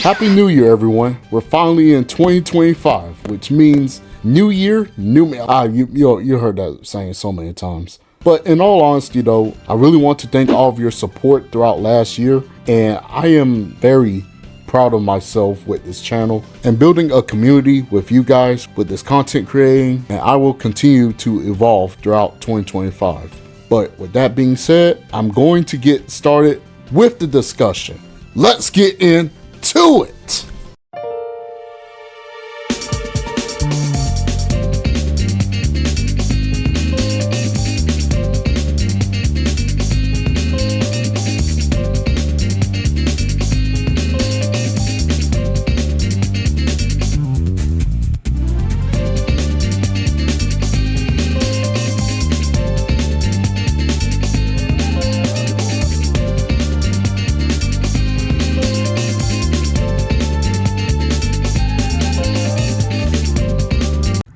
Happy New Year, everyone. We're finally in 2025, which means new year, new me. You heard that saying so many times. But in all honesty, though, I really want to thank all of your support throughout last year, and I am very proud of myself with this channel and building a community with you guys with this content creating, and I will continue to evolve throughout 2025. But with that being said, I'm going to get started with the discussion. Let's get into it.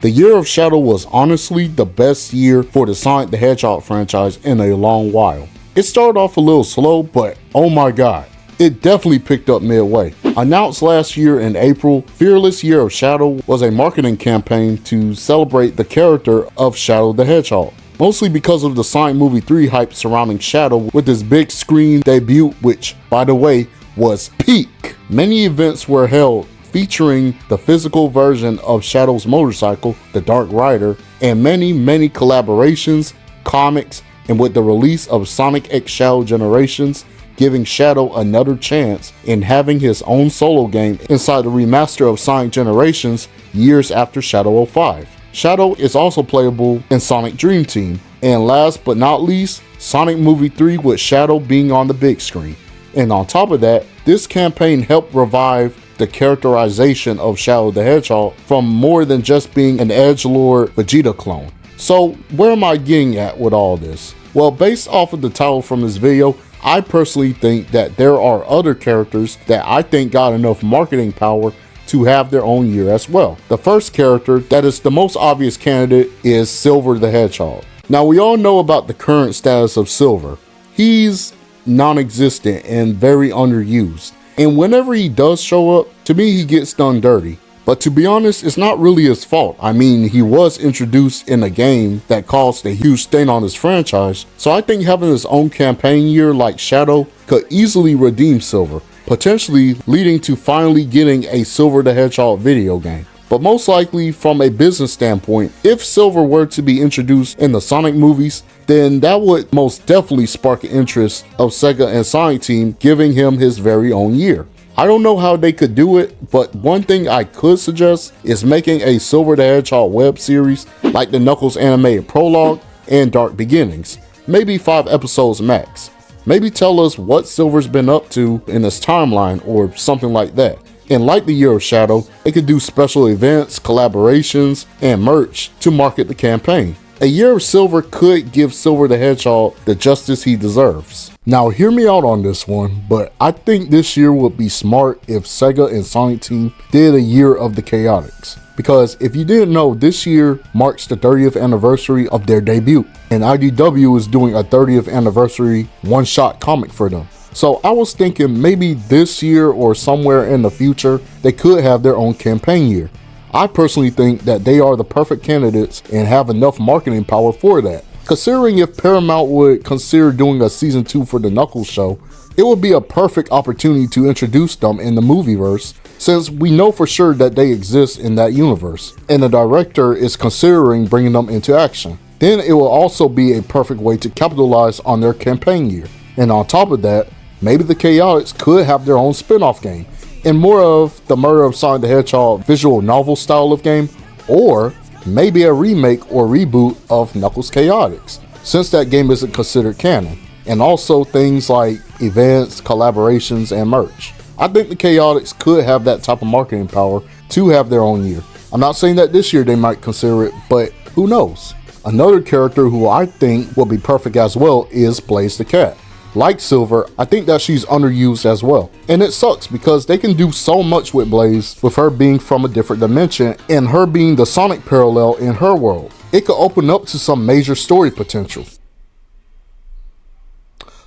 The year of Shadow was honestly the best year for the Sonic the Hedgehog franchise in a long while. It started off a little slow, but oh my god, it definitely picked up midway. Announced last year in April, Fearless Year of Shadow was a marketing campaign to celebrate the character of Shadow the Hedgehog, mostly because of the Sonic Movie 3 hype surrounding Shadow with his big screen debut, which, by the way, was peak. Many events were held featuring the physical version of Shadow's motorcycle, the Dark Rider, and many collaborations, comics, and with the release of Sonic X Shadow Generations, giving Shadow another chance in having his own solo game inside the remaster of Sonic Generations years after Shadow 05. Shadow is also playable in Sonic Dream Team, and last but not least, Sonic Movie 3 with Shadow being on the big screen. And on top of that, this campaign helped revive the characterization of Shadow the Hedgehog from more than just being an edgelord Vegeta clone. So where am I getting at with all this? Well, based off of the title from this video, I personally think that there are other characters that I think got enough marketing power to have their own year as well. The first character that is the most obvious candidate is Silver the Hedgehog. Now we all know about the current status of Silver. He's non-existent and very underused. And whenever he does show up, to me he gets done dirty. But to be honest, it's not really his fault. I mean, he was introduced in a game that caused a huge stain on his franchise, so I think having his own campaign year like Shadow could easily redeem Silver, potentially leading to finally getting a Silver the Hedgehog video game. But most likely from a business standpoint, if Silver were to be introduced in the Sonic movies, then that would most definitely spark an interest of Sega and Sonic Team giving him his very own year. I don't know how they could do it, but one thing I could suggest is making a Silver the Hedgehog web series like the Knuckles animated prologue and Dark Beginnings, maybe 5 episodes max. Maybe tell us what Silver's been up to in his timeline or something like that. And like the Year of Shadow, they could do special events, collaborations, and merch to market the campaign. A Year of Silver could give Silver the Hedgehog the justice he deserves. Now hear me out on this one, but I think this year would be smart if Sega and Sonic Team did a Year of the Chaotix. Because if you didn't know, this year marks the 30th anniversary of their debut, and IDW is doing a 30th anniversary one-shot comic for them. So I was thinking maybe this year or somewhere in the future, they could have their own campaign year. I personally think that they are the perfect candidates and have enough marketing power for that. Considering if Paramount would consider doing a season 2 for the Knuckles show, it would be a perfect opportunity to introduce them in the movieverse, since we know for sure that they exist in that universe, and the director is considering bringing them into action. Then it will also be a perfect way to capitalize on their campaign year. And on top of that, maybe the Chaotix could have their own spin-off game, and more of the Murder of Sonic the Hedgehog visual novel style of game, or maybe a remake or reboot of Knuckles Chaotix, since that game isn't considered canon, and also things like events, collaborations, and merch. I think the Chaotix could have that type of marketing power to have their own year. I'm not saying that this year they might consider it, but who knows? Another character who I think will be perfect as well is Blaze the Cat. Like Silver, I think that she's underused as well. And it sucks because they can do so much with Blaze with her being from a different dimension and her being the Sonic parallel in her world. It could open up to some major story potential.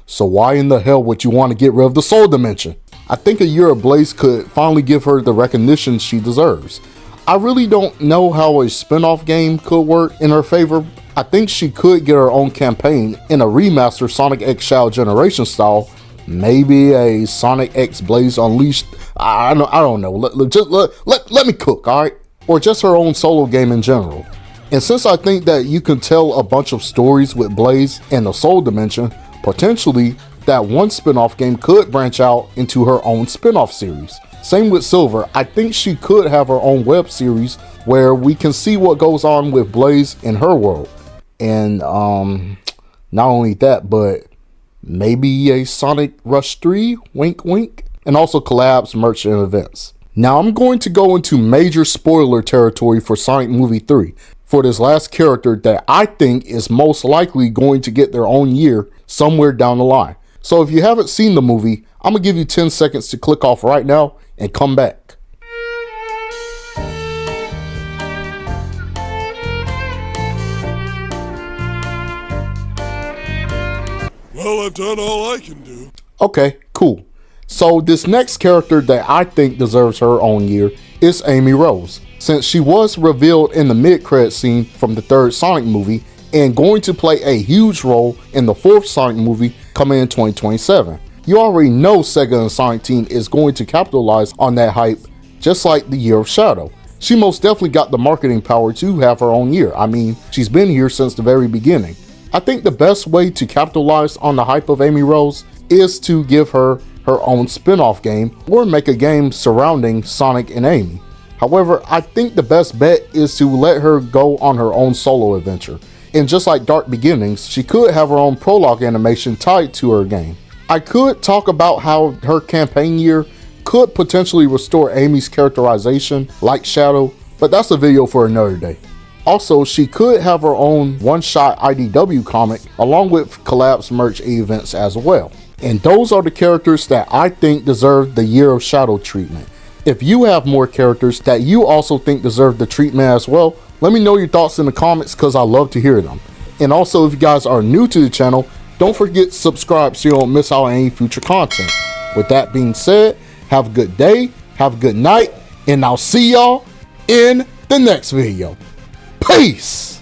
So why in the hell would you want to get rid of the Soul Dimension? I think a year of Blaze could finally give her the recognition she deserves. I really don't know how a spin-off game could work in her favor. I think she could get her own campaign in a remastered Sonic X Shadow Generation style. Maybe a Sonic X Blaze Unleashed. I don't know. Let me cook, all right? Or just her own solo game in general. And since I think that you can tell a bunch of stories with Blaze and the Soul Dimension, potentially that one spin-off game could branch out into her own spin-off series. Same with Silver. I think she could have her own web series where we can see what goes on with Blaze in her world. And not only that, but maybe a Sonic Rush 3, wink wink, and also collabs, merch, and events. Now I'm going to go into major spoiler territory for Sonic Movie 3 for this last character that I think is most likely going to get their own year somewhere down the line. So if you haven't seen the movie, I'm gonna give you 10 seconds to click off right now and come back. Well, I've done all I can do. Okay, cool. So this next character that I think deserves her own year is Amy Rose, since she was revealed in the mid-credit scene from the third Sonic movie and going to play a huge role in the fourth Sonic movie coming in 2027. You already know Sega and Sonic Team is going to capitalize on that hype, just like the Year of Shadow. She most definitely got the marketing power to have her own year. I mean, she's been here since the very beginning. I think the best way to capitalize on the hype of Amy Rose is to give her her own spin-off game or make a game surrounding Sonic and Amy. However, I think the best bet is to let her go on her own solo adventure. And just like Dark Beginnings, she could have her own prologue animation tied to her game. I could talk about how her campaign year could potentially restore Amy's characterization like Shadow, but that's a video for another day. Also, she could have her own one-shot IDW comic along with collabs, merch, events as well. And those are the characters that I think deserve the Year of Shadow treatment. If you have more characters that you also think deserve the treatment as well, let me know your thoughts in the comments because I love to hear them. And also, if you guys are new to the channel, don't forget to subscribe so you don't miss out on any future content. With that being said, have a good day, have a good night, and I'll see y'all in the next video. Peace!